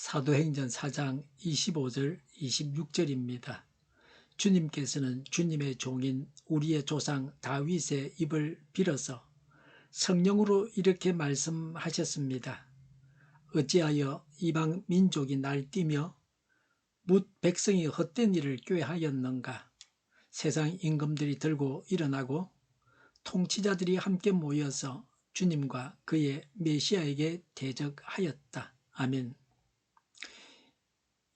사도행전 4장 25절 26절입니다. 주님께서는 주님의 종인 우리의 조상 다윗의 입을 빌어서 성령으로 이렇게 말씀하셨습니다. 어찌하여 이방 민족이 날뛰며 뭇 백성이 헛된 일을 꾀하였는가. 세상 임금들이 들고 일어나고 통치자들이 함께 모여서 주님과 그의 메시아에게 대적하였다. 아멘.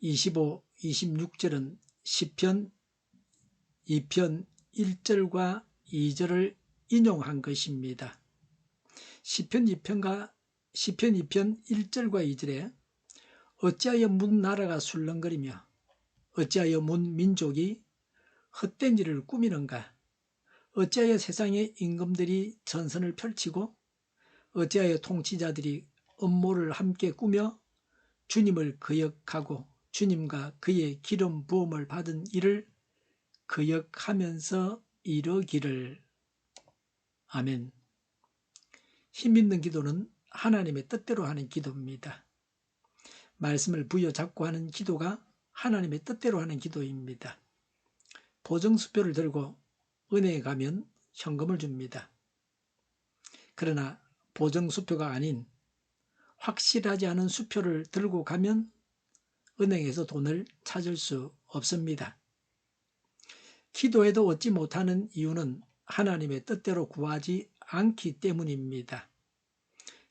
25, 26절은 시편 2편 1절과 2절을 인용한 것입니다. 시편 2편 1절과 2절에 어찌하여 문 나라가 술렁거리며 어찌하여 문 민족이 헛된 일을 꾸미는가. 어찌하여 세상의 임금들이 전선을 펼치고 어찌하여 통치자들이 음모를 함께 꾸며 주님을 거역하고 주님과 그의 기름 부음을 받은 이를 거역하면서 이르기를. 아멘. 힘있는 기도는 하나님의 뜻대로 하는 기도입니다. 말씀을 부여잡고 하는 기도가 하나님의 뜻대로 하는 기도입니다. 보증수표를 들고 은행에 가면 현금을 줍니다. 그러나 보증수표가 아닌 확실하지 않은 수표를 들고 가면 은행에서 돈을 찾을 수 없습니다. 기도해도 얻지 못하는 이유는 하나님의 뜻대로 구하지 않기 때문입니다.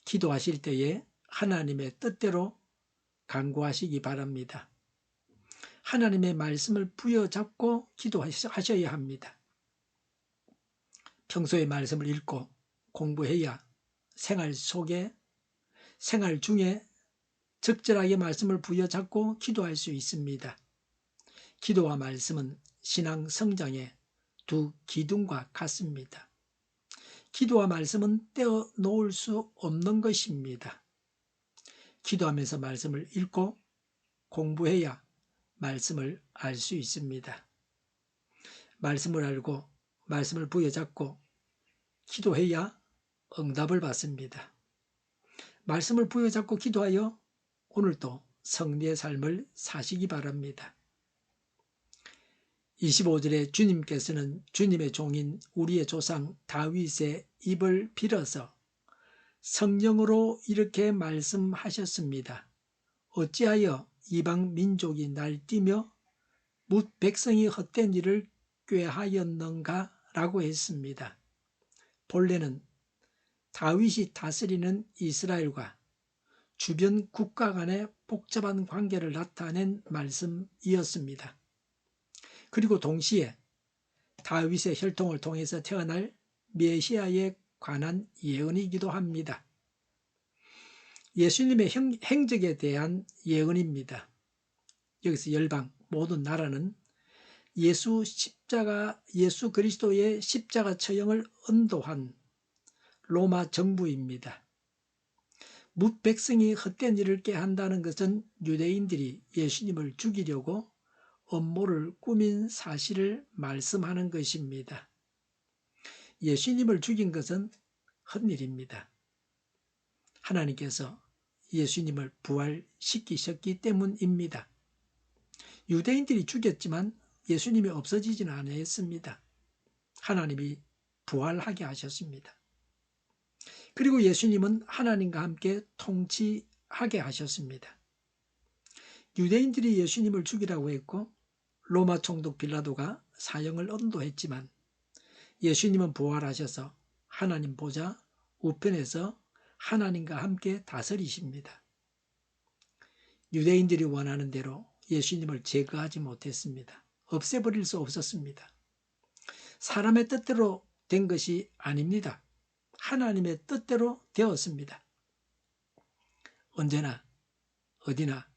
기도하실 때에 하나님의 뜻대로 간구하시기 바랍니다. 하나님의 말씀을 부여잡고 기도하셔야 합니다. 평소에 말씀을 읽고 공부해야 생활 중에 적절하게 말씀을 부여잡고 기도할 수 있습니다. 기도와 말씀은 신앙 성장의 두 기둥과 같습니다. 기도와 말씀은 떼어 놓을 수 없는 것입니다. 기도하면서 말씀을 읽고 공부해야 말씀을 알 수 있습니다. 말씀을 알고 말씀을 부여잡고 기도해야 응답을 받습니다. 말씀을 부여잡고 기도하여 오늘도 승리의 삶을 사시기 바랍니다. 25절에 주님께서는 주님의 종인 우리의 조상 다윗의 입을 빌어서 성령으로 이렇게 말씀하셨습니다. 어찌하여 이방 민족이 날뛰며 뭇 백성이 헛된 일을 꾀하였는가 라고 했습니다. 본래는 다윗이 다스리는 이스라엘과 주변 국가 간의 복잡한 관계를 나타낸 말씀이었습니다. 그리고 동시에 다윗의 혈통을 통해서 태어날 메시아에 관한 예언이기도 합니다. 예수님의 행적에 대한 예언입니다. 여기서 열방 모든 나라는 예수 그리스도의 십자가 처형을 언도한 로마 정부입니다. 뭇 백성이 헛된 일을 꾀한다는 것은 유대인들이 예수님을 죽이려고 음모를 꾸민 사실을 말씀하는 것입니다. 예수님을 죽인 것은 헛일입니다. 하나님께서 예수님을 부활시키셨기 때문입니다. 유대인들이 죽였지만 예수님이 없어지지는 않았습니다. 하나님이 부활하게 하셨습니다. 그리고 예수님은 하나님과 함께 통치하게 하셨습니다. 유대인들이 예수님을 죽이라고 했고 로마 총독 빌라도가 사형을 언도했지만 예수님은 부활하셔서 하나님 보좌 우편에서 하나님과 함께 다스리십니다. 유대인들이 원하는 대로 예수님을 제거하지 못했습니다. 없애버릴 수 없었습니다. 사람의 뜻대로 된 것이 아닙니다. 하나님의 뜻대로 되었습니다. 언제나 어디나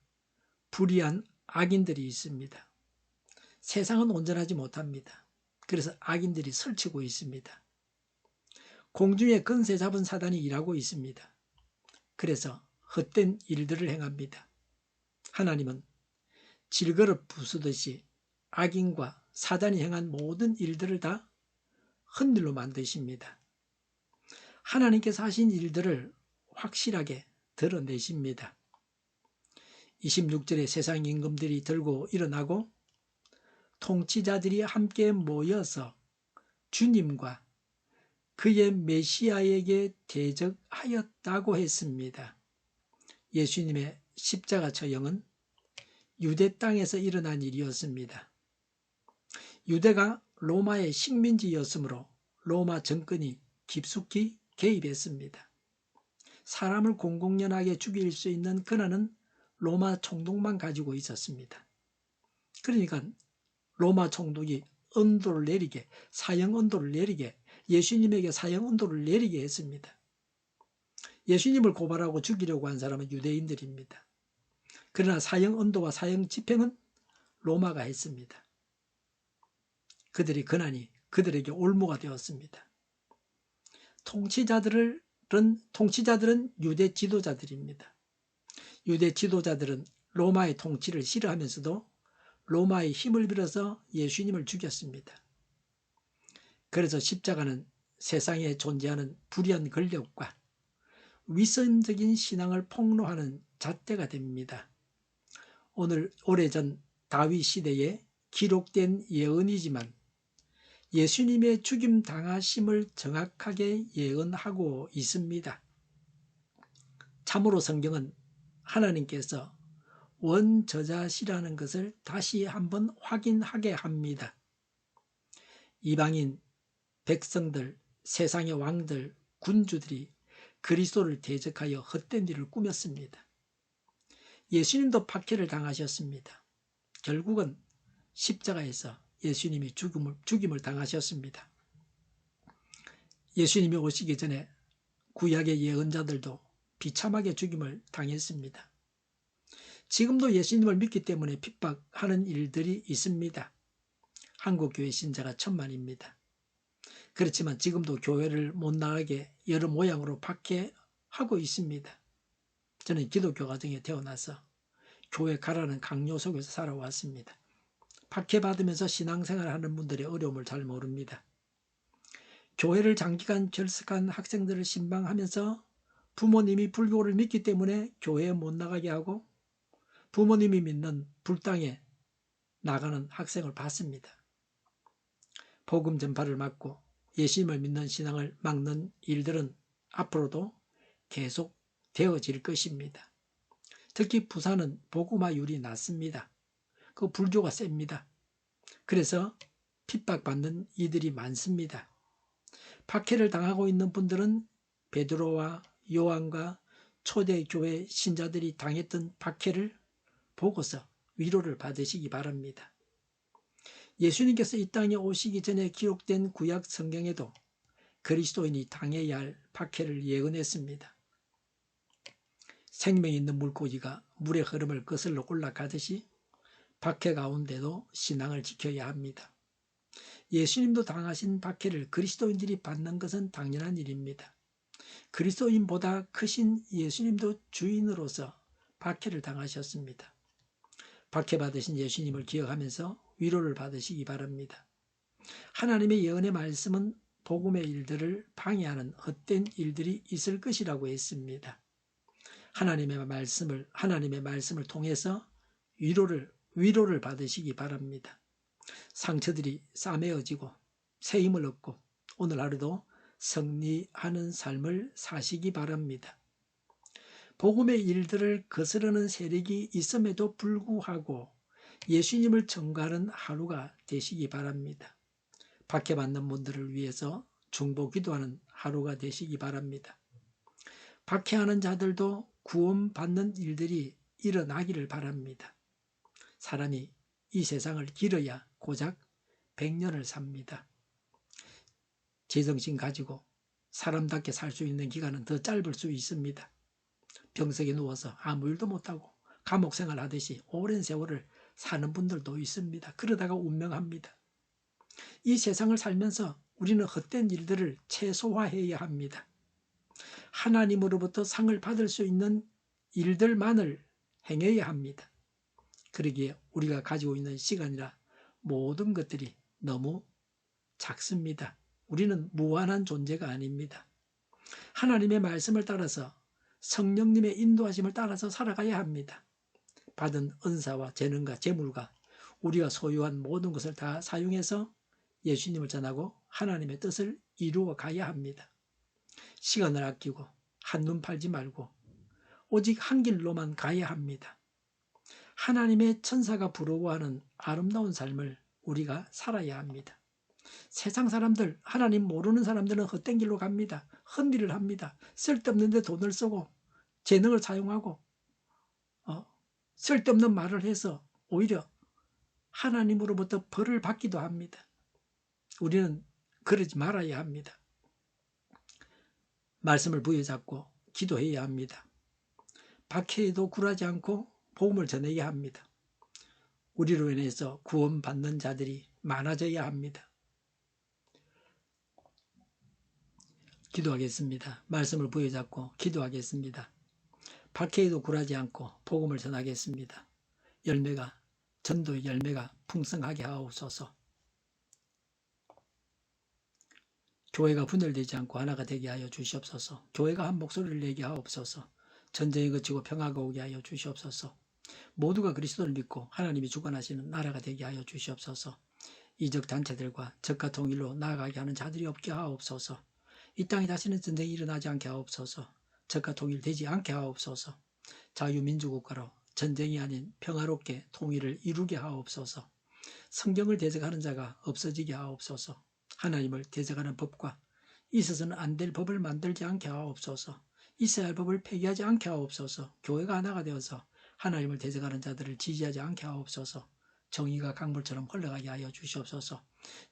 불의한 악인들이 있습니다. 세상은 온전하지 못합니다. 그래서 악인들이 설치고 있습니다. 공중에 권세 잡은 사단이 일하고 있습니다. 그래서 헛된 일들을 행합니다. 하나님은 질그릇 부수듯이 악인과 사단이 행한 모든 일들을 다 헛일로 만드십니다. 하나님께서 하신 일들을 확실하게 드러내십니다. 26절에 세상 임금들이 들고 일어나고 통치자들이 함께 모여서 주님과 그의 메시아에게 대적하였다고 했습니다. 예수님의 십자가 처형은 유대 땅에서 일어난 일이었습니다. 유대가 로마의 식민지였으므로 로마 정권이 깊숙이 개입했습니다. 사람을 공공연하게 죽일 수 있는 권한은 로마 총독만 가지고 있었습니다. 그러니까 로마 총독이 언도를 내리게, 사형 언도를 내리게, 예수님에게 사형 언도를 내리게 했습니다. 예수님을 고발하고 죽이려고 한 사람은 유대인들입니다. 그러나 사형 언도와 사형 집행은 로마가 했습니다. 그들의 권한이 그들에게 올무가 되었습니다. 통치자들은 유대 지도자들입니다. 유대 지도자들은 로마의 통치를 싫어하면서도 로마의 힘을 빌어서 예수님을 죽였습니다. 그래서 십자가는 세상에 존재하는 불의한 권력과 위선적인 신앙을 폭로하는 잣대가 됩니다. 오래전 다윗 시대에 기록된 예언이지만 예수님의 죽임 당하심을 정확하게 예언하고 있습니다. 참으로 성경은 하나님께서 원저자시라는 것을 다시 한번 확인하게 합니다. 이방인 백성들, 세상의 왕들, 군주들이 그리스도를 대적하여 헛된 일을 꾸몄습니다. 예수님도 박해를 당하셨습니다. 결국은 십자가에서 예수님이 죽임을 당하셨습니다. 예수님이 오시기 전에 구약의 예언자들도 비참하게 죽임을 당했습니다. 지금도 예수님을 믿기 때문에 핍박하는 일들이 있습니다. 한국교회 신자가 1000만입니다. 그렇지만 지금도 교회를 못 나가게 여러 모양으로 박해하고 있습니다. 저는 기독교 가정에 태어나서 교회 가라는 강요 속에서 살아왔습니다. 박해받으면서 신앙생활을 하는 분들의 어려움을 잘 모릅니다. 교회를 장기간 결석한 학생들을 신방하면서 부모님이 불교를 믿기 때문에 교회에 못 나가게 하고 부모님이 믿는 불당에 나가는 학생을 봤습니다. 복음 전파를 막고 예수님을 믿는 신앙을 막는 일들은 앞으로도 계속 되어질 것입니다. 특히 부산은 복음화율이 낮습니다. 그 불교가 셉니다. 그래서 핍박받는 이들이 많습니다. 박해를 당하고 있는 분들은 베드로와 요한과 초대교회 신자들이 당했던 박해를 보고서 위로를 받으시기 바랍니다. 예수님께서 이 땅에 오시기 전에 기록된 구약 성경에도 그리스도인이 당해야 할 박해를 예언했습니다. 생명이 있는 물고기가 물의 흐름을 거슬러 올라가듯이 박해 가운데도 신앙을 지켜야 합니다. 예수님도 당하신 박해를 그리스도인들이 받는 것은 당연한 일입니다. 그리스도인보다 크신 예수님도 주인으로서 박해를 당하셨습니다. 박해받으신 예수님을 기억하면서 위로를 받으시기 바랍니다. 하나님의 예언의 말씀은 복음의 일들을 방해하는 헛된 일들이 있을 것이라고 했습니다. 하나님의 말씀을 통해서 위로를 받으시기 바랍니다. 상처들이 싸매어지고 새 힘을 얻고 오늘 하루도 승리하는 삶을 사시기 바랍니다. 복음의 일들을 거스르는 세력이 있음에도 불구하고 예수님을 전가하는 하루가 되시기 바랍니다. 박해받는 분들을 위해서 중보 기도하는 하루가 되시기 바랍니다. 박해하는 자들도 구원받는 일들이 일어나기를 바랍니다. 사람이 이 세상을 길어야 고작 100년을 삽니다. 제정신 가지고 사람답게 살 수 있는 기간은 더 짧을 수 있습니다. 병석에 누워서 아무 일도 못하고 감옥 생활하듯이 오랜 세월을 사는 분들도 있습니다. 그러다가 운명합니다. 이 세상을 살면서 우리는 헛된 일들을 최소화해야 합니다. 하나님으로부터 상을 받을 수 있는 일들만을 행해야 합니다. 그러기에 우리가 가지고 있는 시간이나 모든 것들이 너무 작습니다. 우리는 무한한 존재가 아닙니다. 하나님의 말씀을 따라서 성령님의 인도하심을 따라서 살아가야 합니다. 받은 은사와 재능과 재물과 우리가 소유한 모든 것을 다 사용해서 예수님을 전하고 하나님의 뜻을 이루어 가야 합니다. 시간을 아끼고 한눈 팔지 말고 오직 한 길로만 가야 합니다. 하나님의 천사가 부러워하는 아름다운 삶을 우리가 살아야 합니다. 세상 사람들, 하나님 모르는 사람들은 헛된 길로 갑니다. 헛일을 합니다. 쓸데없는 데 돈을 쓰고 재능을 사용하고 쓸데없는 말을 해서 오히려 하나님으로부터 벌을 받기도 합니다. 우리는 그러지 말아야 합니다. 말씀을 부여잡고 기도해야 합니다. 박해에도 굴하지 않고 복음을 전해야 합니다. 우리로 인해서 구원받는 자들이 많아져야 합니다. 기도하겠습니다. 말씀을 부여잡고 기도하겠습니다. 박해에도 굴하지 않고 복음을 전하겠습니다. 전도의 열매가 풍성하게 하옵소서. 교회가 분열되지 않고 하나가 되게 하여 주시옵소서. 교회가 한 목소리를 내게 하옵소서. 전쟁이 그치고 평화가 오게 하여 주시옵소서. 모두가 그리스도를 믿고 하나님이 주관하시는 나라가 되게 하여 주시옵소서. 이적 단체들과 적과 통일로 나아가게 하는 자들이 없게 하옵소서. 이 땅에 다시는 전쟁이 일어나지 않게 하옵소서. 적과 통일되지 않게 하옵소서. 자유민주국가로 전쟁이 아닌 평화롭게 통일을 이루게 하옵소서. 성경을 대적하는 자가 없어지게 하옵소서. 하나님을 대적하는 법과 있어서는 안 될 법을 만들지 않게 하옵소서. 있어야 할 법을 폐기하지 않게 하옵소서. 교회가 하나가 되어서 하나님을 대적하는 자들을 지지하지 않게 하옵소서. 정의가 강물처럼 흘러가게 하여 주시옵소서.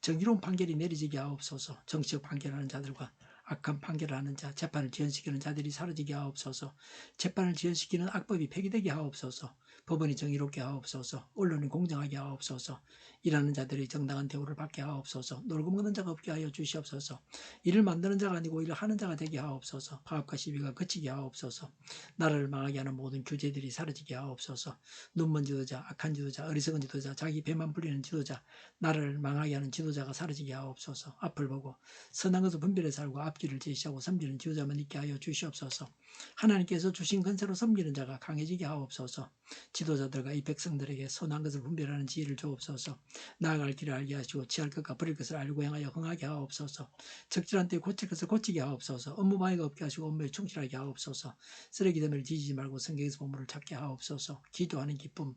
정의로운 판결이 내려지게 하옵소서. 정치적 판결하는 자들과 악한 판결을 하는 자, 재판을 지연시키는 자들이 사라지게 하옵소서. 재판을 지연시키는 악법이 폐기되게 하옵소서. 법원이 정의롭게 하옵소서. 언론이 공정하게 하옵소서. 일하는 자들이 정당한 대우를 받게 하옵소서. 놀고 먹는 자가 없게 하여 주시옵소서. 일을 만드는 자가 아니고 일을 하는 자가 되게 하옵소서. 파업과 시비가 그치게 하옵소서. 나라를 망하게 하는 모든 규제들이 사라지게 하옵소서. 눈먼 지도자, 악한 지도자, 어리석은 지도자, 자기 배만 불리는 지도자, 나라를 망하게 하는 지도자가 사라지게 하옵소서. 앞을 보고 선한 것을 분별해 살고 앞길을 제시하고 섬기는 지도자만 있게 하여 주시옵소서. 하나님께서 주신 권세로 섬기는 자가 강해지게 하옵소서. 지도자들과 이 백성들에게 선한 것을 분별하는 지혜를 주옵소서. 나아갈 길을 알게 하시고 취할 것과 버릴 것을 알고 행하여 흥하게 하옵소서. 적절한 때에 고칠 것을 고치게 하옵소서. 업무 방해가 없게 하시고 업무에 충실하게 하옵소서. 쓰레기됨을 뒤지지 말고 성경에서 보물을 찾게 하옵소서. 기도하는 기쁨,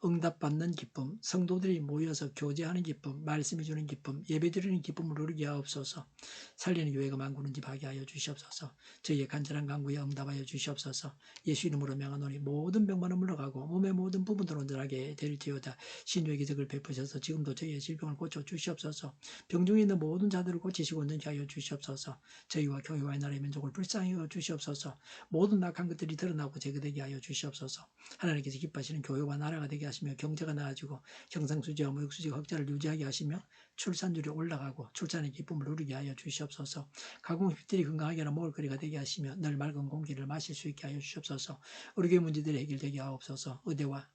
응답받는 기쁨, 성도들이 모여서 교제하는 기쁨, 말씀해 주는 기쁨, 예배드리는 기쁨을 누리게 하옵소서. 살리는 교회가 만구는집하게 하여 주시옵소서. 저희의 간절한 간구에 응답하여 주시옵소서. 예수 이름으로 명하노니 모든 병만은 물러가고 몸의 모든 부분들 온전하게 될지어다. 신유의 기적을 베푸셔서 지금도 저희의 질병을 고쳐 주시옵소서. 병중에 있는 모든 자들을 고치시고 온전히 하여 주시옵소서. 저희와 교회와 나라의 민족을 불쌍히 여겨 주시옵소서. 모든 악한 것들이 드러나고 제거되게 하여 주시옵소서. 하나님께서 기뻐하시는 교회와 나라가 되게 하시며 경제가 나아지고 경상수지와 무역수지가 흑자를 유지하게 하시며 출산율이 올라가고 출산의 기쁨을 누리게 하여 주시옵소서. 가공식들이 건강하게 하는 먹을거리가 되게 하시며 늘 맑은 공기를 마실 수 있게 하여 주시옵소서. 의료계 문제들이 해결되게 하옵소서. 의대와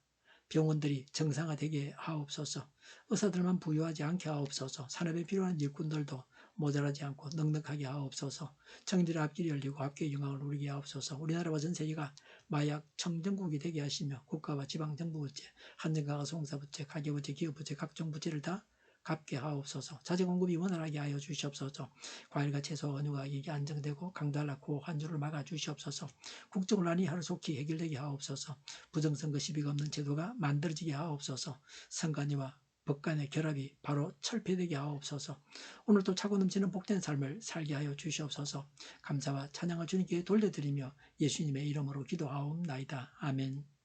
병원들이 정상화되게 하옵소서. 의사들만 부유하지 않게 하옵소서. 산업에 필요한 일꾼들도 모자라지 않고 넉넉하게 하옵소서. 청년들의 앞길이 열리고 앞길의 영광을 누리게 하옵소서. 우리나라와 전 세계가 마약 청정국이 되게 하시며 국가와 지방정부부채, 한정가가 송사부채, 가계부채, 기업부채, 각종 부채를 다 갚게 하옵소서. 자재 공급이 원활하게 하여 주시옵소서. 과일과 채소 원유 가격이 안정되고 강달러 고환율을 막아 주시옵소서. 국정논란이 하루속히 해결되게 하옵소서. 부정선거 시비가 없는 제도가 만들어지게 하옵소서. 선관위와 법 간의 결합이 바로 철폐되게 하옵소서. 오늘도 차고 넘치는 복된 삶을 살게 하여 주시옵소서. 감사와 찬양을 주님께 돌려드리며 예수님의 이름으로 기도하옵나이다. 아멘.